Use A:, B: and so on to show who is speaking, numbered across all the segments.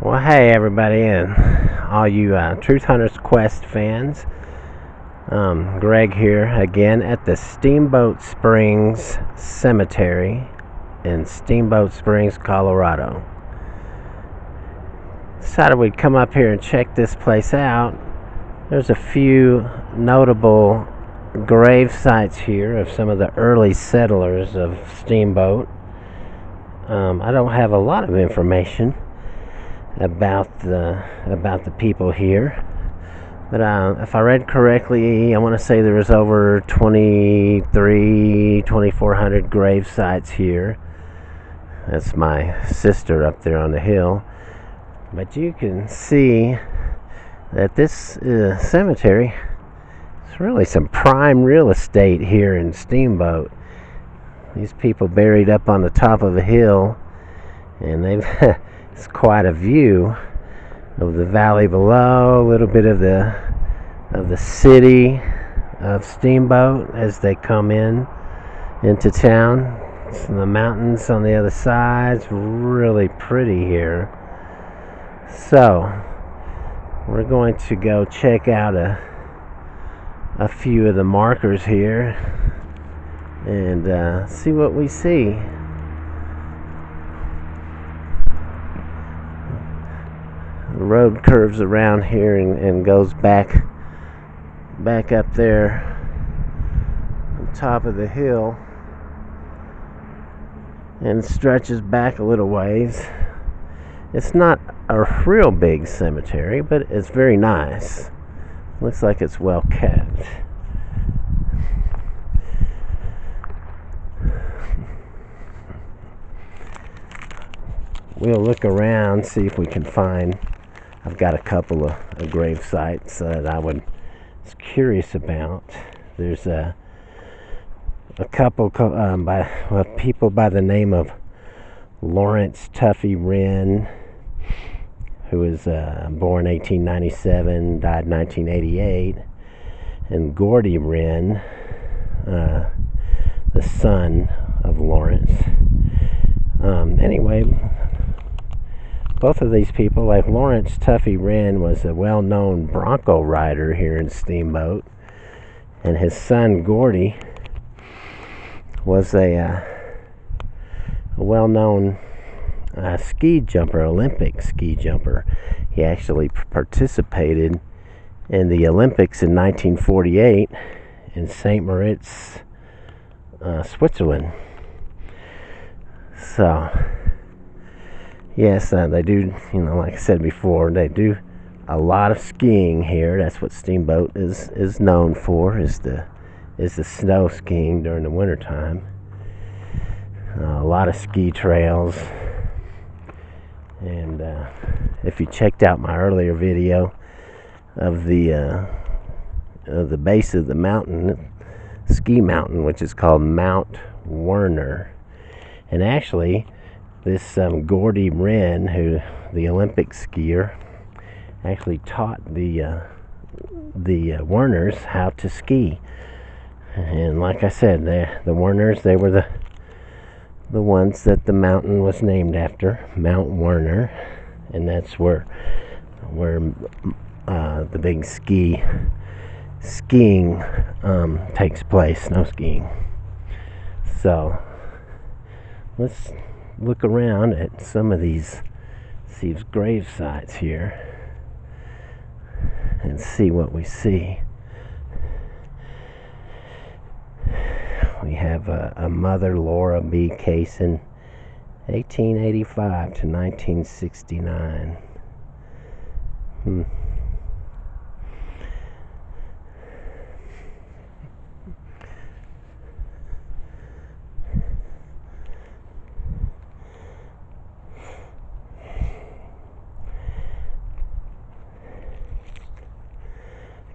A: Well, hey everybody, and all you Truth Hunters Quest fans. Greg here again at the Steamboat Springs Cemetery in Steamboat Springs, Colorado. Decided we'd come up here and check this place out. There's a few notable grave sites here of some of the early settlers of Steamboat. I don't have a lot of information about the people here, but if I read correctly, I want to say there was over 2,400 grave sites here. That's my sister up there on the hill. But you can see that this cemetery is really some prime real estate here in Steamboat. These people buried up on the top of a hill, and they've it's quite a view of the valley below, a little bit of the city of Steamboat as they come into town. And the mountains on the other side. It's really pretty here. So we're going to go check out a few of the markers here and see what we see. The road curves around here and goes back up there on top of the hill and stretches back a little ways. It's not a real big cemetery, but it's very nice. Looks like it's well kept. We'll look around, see if we can find. I've got a couple of grave sites that I was curious about. There's a couple by people by the name of Lawrence Tuffy Wren, who was born 1897, died 1988, and Gordy Wren, the son of Lawrence. Anyway, both of these people, like Lawrence Tuffy Wren, was a well-known bronco rider here in Steamboat, and his son Gordy was a well-known ski jumper, Olympic ski jumper. He actually participated in the Olympics in 1948 in St. Moritz, Switzerland. So yes, they do, like I said before, they do a lot of skiing here. That's what Steamboat is known for, is the snow skiing during the wintertime. A lot of ski trails. And if you checked out my earlier video of the base of the mountain, ski mountain, which is called Mount Werner. And actually, this Gordy Wren, who the Olympic skier, actually taught the Werners how to ski. And like I said, the Werners, they were the ones that the mountain was named after, Mount Werner, and that's where the big skiing takes place, snow skiing. So let's look around at some of these grave sites here and see what we see. We have a mother, Laura B. Kaysen, 1885 to 1969.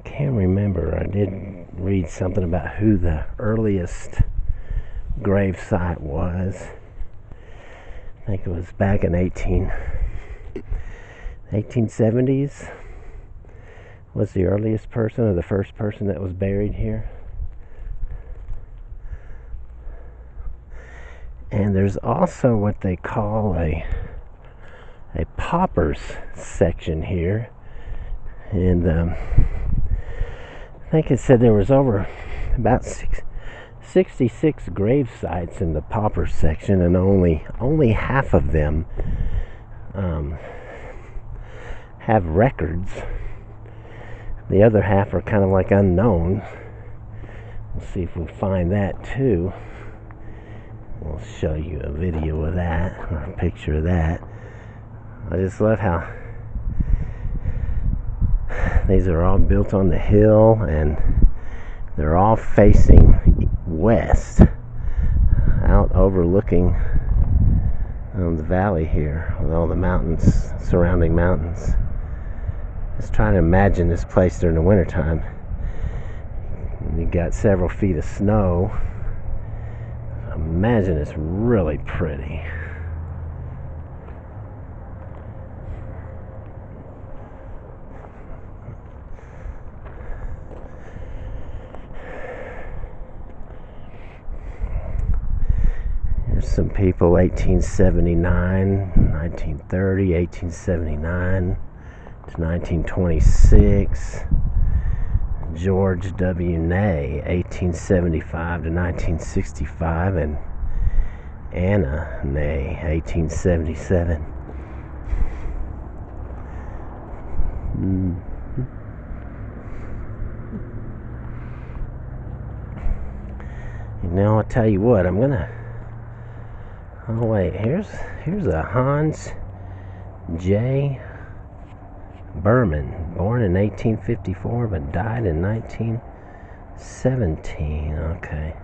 A: Can't remember. I did read something about who the earliest grave site was. I think it was back in 1870s was the earliest person, or the first person that was buried here. And there's also what they call a a paupers section here, and I think it said there was over about 66 grave sites in the paupers section, and only half of them have records. The other half are kind of like unknown. We'll see if we find that too. We'll show you a video of that, or a picture of that. I just love how these are all built on the hill, and they're all facing west, out overlooking the valley here with all the mountains, surrounding mountains. Just trying to imagine this place during the wintertime. You got several feet of snow. Imagine it's really pretty. Here's some people, 1879, 1930, 1879 to 1926. George W. Ney, 1875 to 1965, and Anna Ney, 1877. You know, I'll tell you what, I'm gonna. Oh wait, here's a Hans J. Berman, born in 1854 but died in 1917. Okay.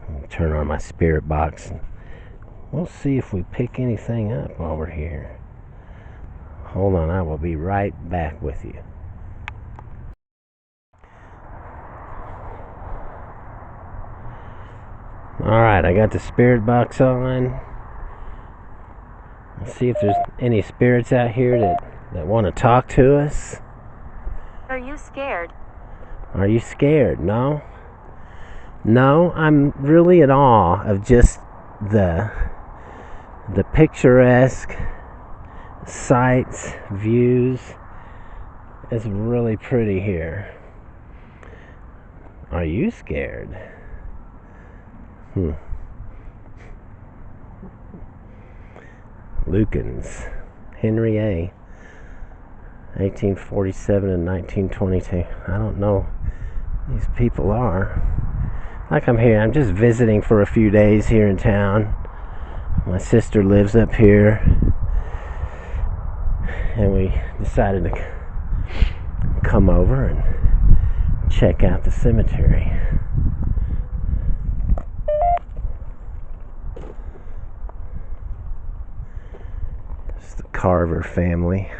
A: I'll turn on my spirit box and we'll see if we pick anything up while we're here. Hold on, I will be right back with you. Alright, I got the spirit box on. Let's see if there's any spirits out here that want to talk to us.
B: Are you scared?
A: Are you scared? No? No, I'm really in awe of just the picturesque sights, views. It's really pretty here. Are you scared? Lukens, Henry A. 1847 and 1922. I don't know who these people are. Like I'm here, I'm just visiting for a few days here in town. My sister lives up here, and we decided to come over and check out the cemetery. It's the Carver family.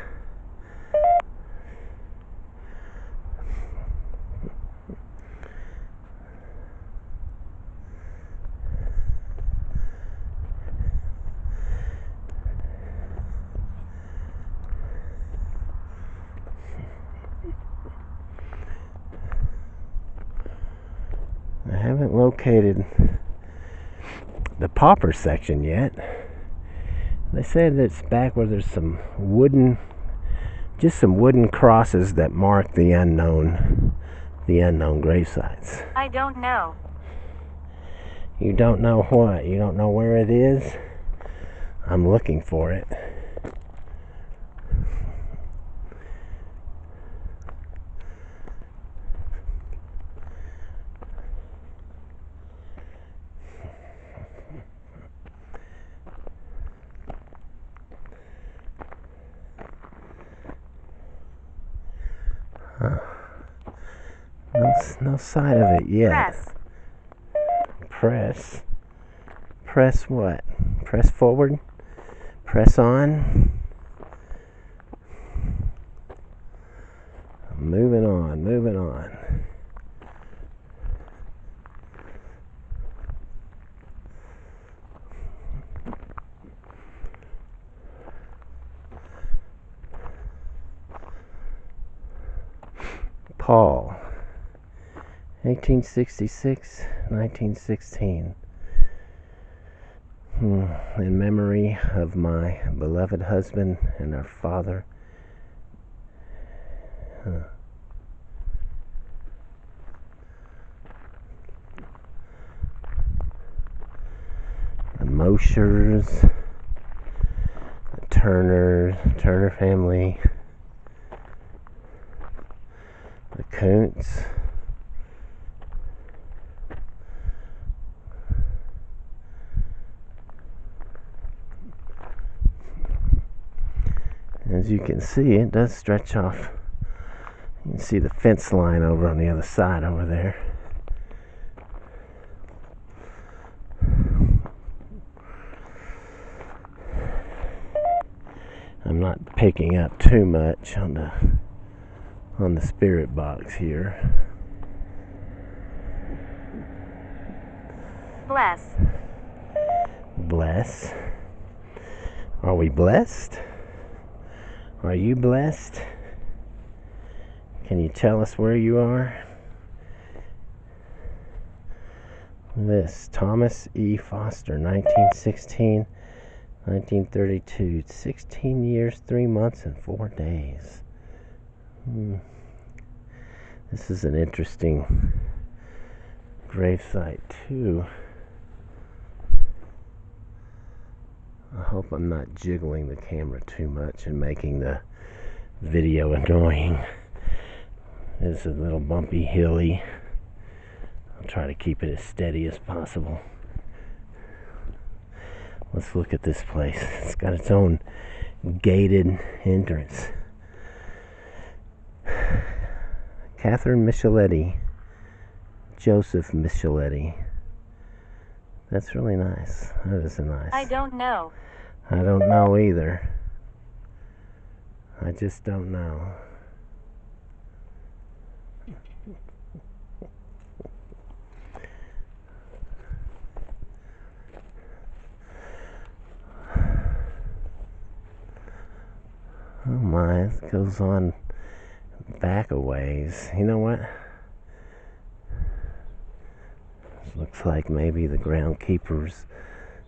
A: I haven't located the pauper section yet. They said it's back where there's some wooden crosses that mark the unknown grave sites.
B: I don't know.
A: You don't know what? You don't know where it is? I'm looking for it. No sign of it yet. Press what? Press forward? Press on? Moving on. Paul, 1866, 1916. in memory of my beloved husband and our father. The Moshers, the Turner family, the Kuntz, as you can see, it does stretch off. You can see the fence line over on the other side over there. I'm not picking up too much on the spirit box here.
B: Bless.
A: Bless. Are we blessed? Are you blessed? Can you tell us where you are? This Thomas E. Foster, 1916, 1932, 16 years, 3 months, and 4 days. This is an interesting gravesite too. I hope I'm not jiggling the camera too much and making the video annoying. It's a little bumpy, hilly. I'll try to keep it as steady as possible. Let's look at this place. It's got its own gated entrance. Catherine Micheletti, Joseph Micheletti. That's really nice. That is nice.
B: I don't know.
A: I don't know either. I just don't know. Oh my, it goes on back a ways. You know what? This looks like maybe the groundkeeper's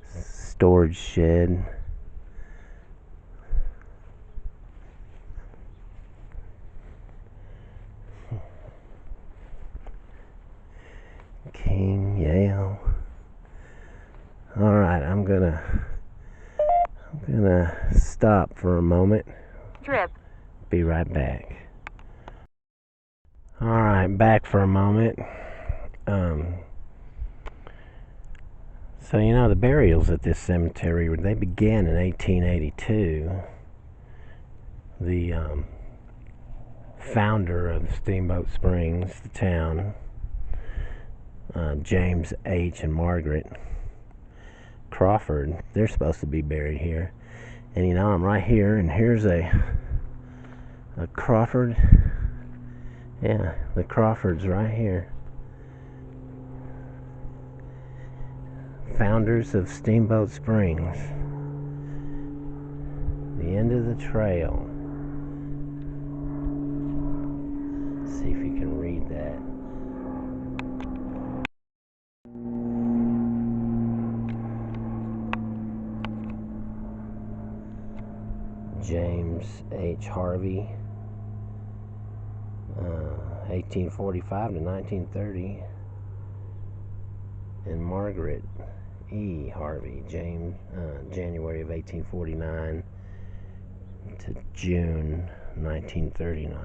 A: storage shed. King Yale. Alright, I'm gonna stop for a moment.
B: Drip.
A: Be right back. Alright, back for a moment. So you know, the burials at this cemetery, they began in 1882. The founder of Steamboat Springs, the town, James H. and Margaret Crawford, they're supposed to be buried here. And you know, I'm right here, and here's a Crawford. Yeah, the Crawfords right here. Founders of Steamboat Springs. The end of the trail. Let's see if you can read that. James H. Harvey, 1845 to 1930, and Margaret E. Harvey, January of 1849 to June 1939.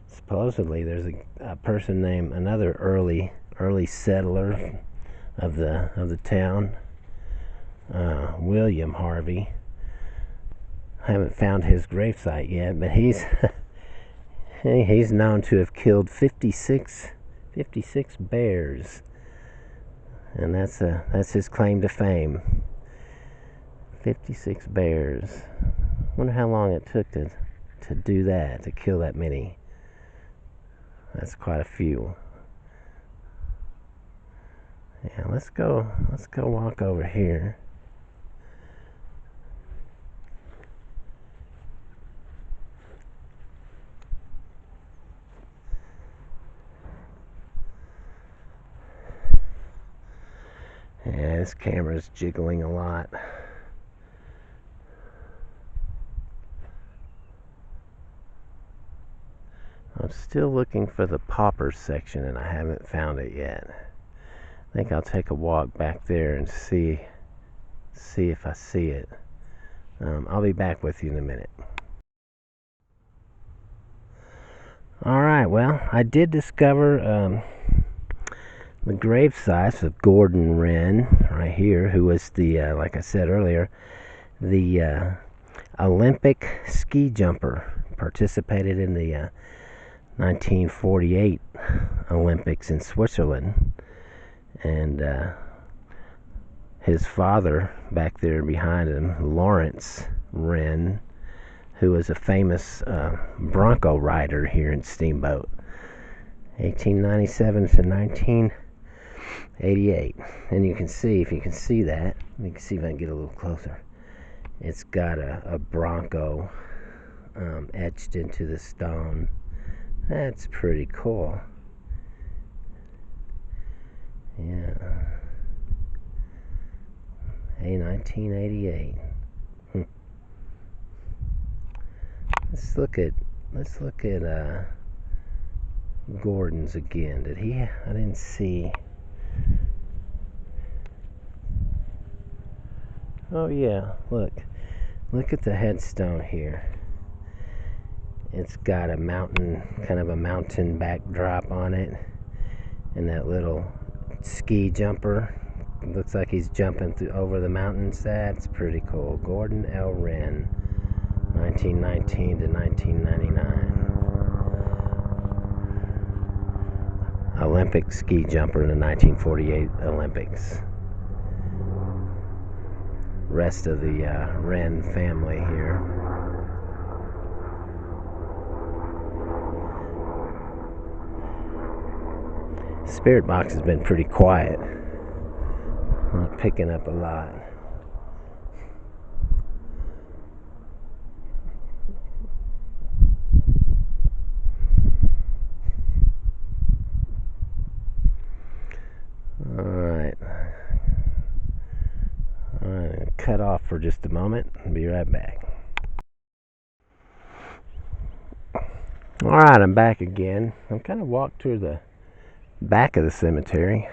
A: Supposedly, there's a person named, another early settler of the town, William Harvey. I haven't found his gravesite yet, but he's known to have killed 56 bears, and that's his claim to fame. 56 bears. Wonder how long it took to do that, to kill that many. That's quite a few. Yeah, let's go walk over here. Yeah, this camera's jiggling a lot. I'm still looking for the popper section and I haven't found it yet. I think I'll take a walk back there and see if I see it. I'll be back with you in a minute. Alright, well, I did discover the grave sites of Gordon Ren right here, who was the, like I said earlier, the Olympic ski jumper. Participated in the 1948 Olympics in Switzerland. And his father, back there behind him, Lawrence Ren, who was a famous Bronco rider here in Steamboat, 1897 to 1988. And you can see, if you can see that, let me see if I can get a little closer. It's got a Bronco etched into the stone. That's pretty cool. Yeah. Hey, 1988. Let's look at Gordon's again. Did he? I didn't see. Oh yeah, look at the headstone here. It's got a mountain, kind of a mountain backdrop on it, and that little ski jumper. It looks like he's jumping over the mountains. That's pretty cool. Gordon L. Ren, 1919 to 1999. Olympic ski jumper in the 1948 Olympics. Rest of the Ren family here. Spirit box has been pretty quiet. Not picking up a lot. Alright, cut off for just a moment and be right back. Alright, I'm back again. I'm kind of walked through the back of the cemetery.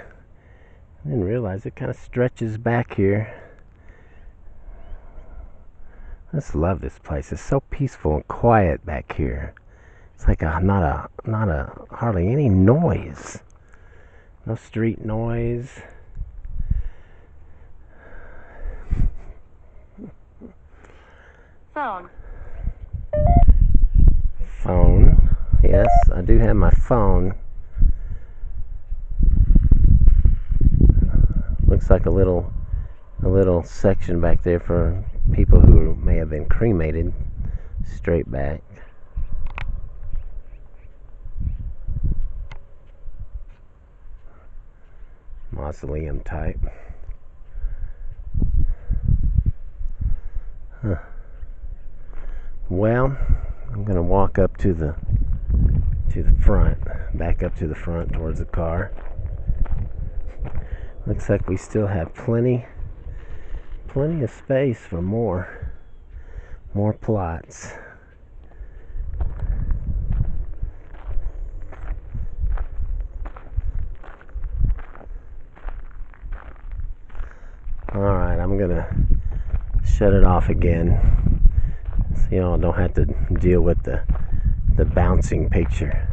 A: I didn't realize it kind of stretches back here. I just love this place. It's so peaceful and quiet back here. It's like not a hardly any noise. No street noise.
B: Phone.
A: Phone. Yes, I do have my phone. Looks like a little section back there for people who may have been cremated. Straight back. Mausoleum type. Huh. Well, I'm gonna walk up to the front, back up to the front towards the car. Looks like we still have plenty of space for more plots. Alright, I'm gonna shut it off again so you all don't have to deal with the bouncing picture.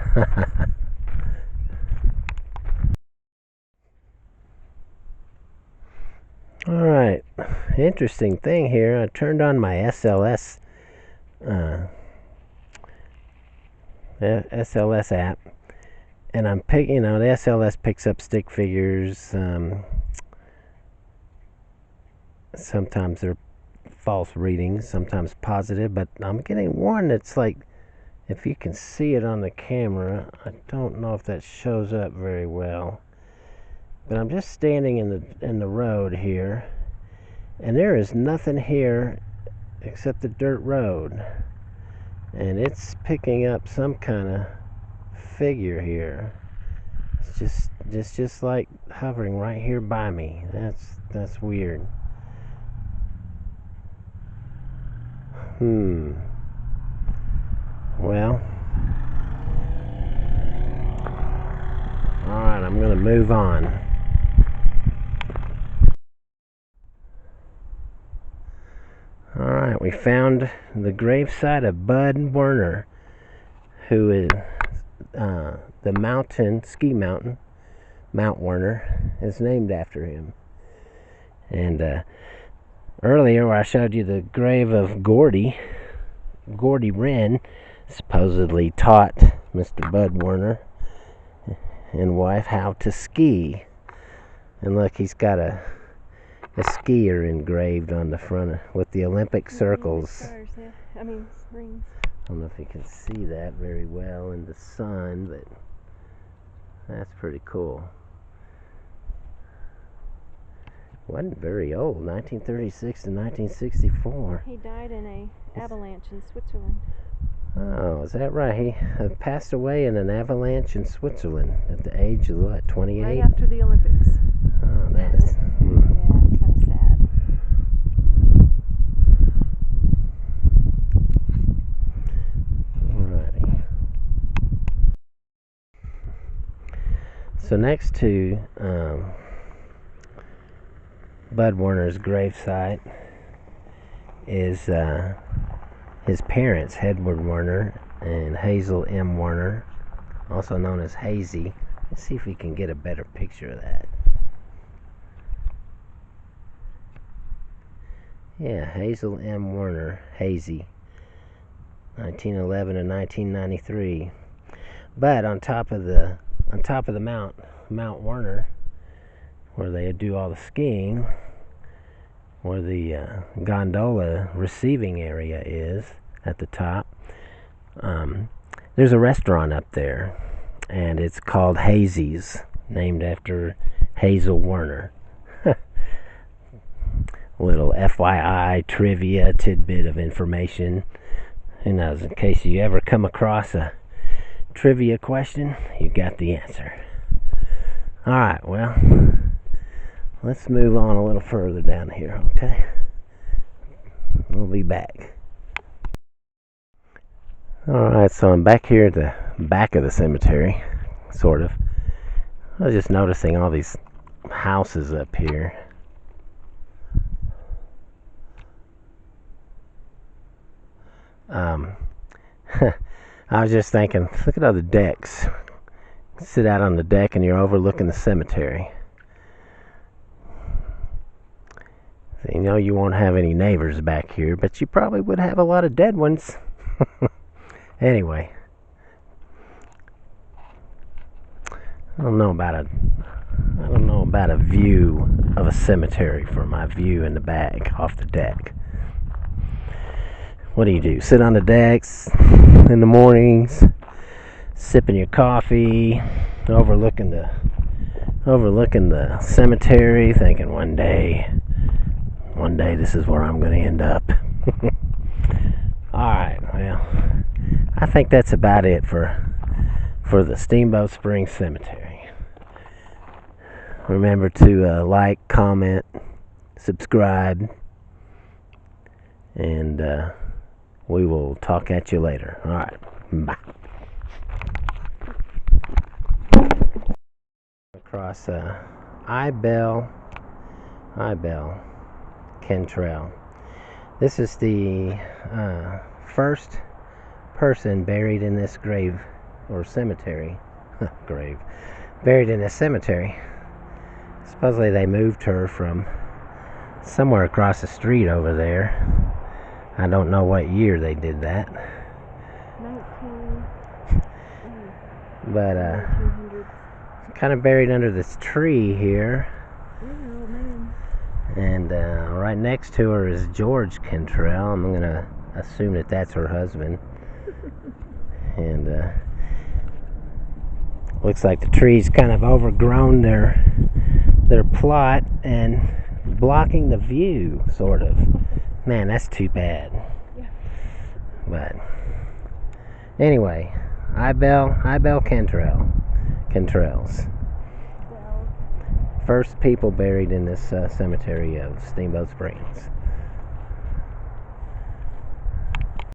A: Alright, interesting thing here. I turned on my SLS app, and I'm picking, the SLS picks up stick figures. Sometimes they're false readings, sometimes positive, but I'm getting one that's like, if you can see it on the camera, I don't know if that shows up very well, but I'm just standing in the road here, and there is nothing here except the dirt road, and it's picking up some kind of figure here. It's just like hovering right here by me. That's weird. Well, alright, I'm gonna move on. Alright, we found the gravesite of Bud Werner, who is the ski mountain, Mount Werner, is named after him. And earlier where I showed you the grave of Crawford Ren, supposedly taught Mr. Bud Werner and wife how to ski. And look, he's got a skier engraved on the front with the Olympic circles.
C: Stars, yeah. Rings.
A: I don't know if you can see that very well in the sun, but that's pretty cool. Wasn't very old, 1936 to 1964.
C: He died in an avalanche in Switzerland.
A: Oh, is that right? He passed away in an avalanche in Switzerland at the age of what, 28?
C: Right after the Olympics.
A: Oh, that is.
C: Yeah, kind of sad.
A: Alrighty. So next to Bud Werner's gravesite is his parents, Edward Werner and Hazel M. Werner, also known as Hazy. Let's see if we can get a better picture of that. Yeah, Hazel M. Werner, Hazy, 1911 to 1993. But on top of the Mount Werner, where they do all the skiing, where the gondola receiving area is at the top, there's a restaurant up there, and it's called Hazy's, named after Hazel Werner. Little FYI trivia tidbit of information. Who knows, in case you ever come across a trivia question, you got the answer. Alright, well, let's move on a little further down here, okay? We'll be back. Alright, so I'm back here at the back of the cemetery, sort of. I was just noticing all these houses up here. I was just thinking, look at all the decks. Sit out on the deck and you're overlooking the cemetery. So you know you won't have any neighbors back here, but you probably would have a lot of dead ones. Anyway, I don't know about a view of a cemetery for my view in the back off the deck. What do? Sit on the decks in the mornings, sipping your coffee, overlooking the cemetery, thinking one day this is where I'm going to end up. Alright, well, I think that's about it for the Steamboat Springs Cemetery. Remember to like, comment, subscribe, and we will talk at you later. Alright, bye. Across Ibel Kentrail. This is the first person buried in this grave or cemetery. Buried in this cemetery. Supposedly they moved her from somewhere across the street over there. I don't know what year they did that.
C: 1900.
A: But kind of buried under this tree here.
C: Oh man.
A: And right next to her is George Kentrail. I'm going to assume that that's her husband. And looks like the tree's kind of overgrown their plot and blocking the view, sort of. Man, that's too bad.
C: Yeah.
A: But anyway, Ibel Kentrails. first people buried in this cemetery of Steamboat Springs.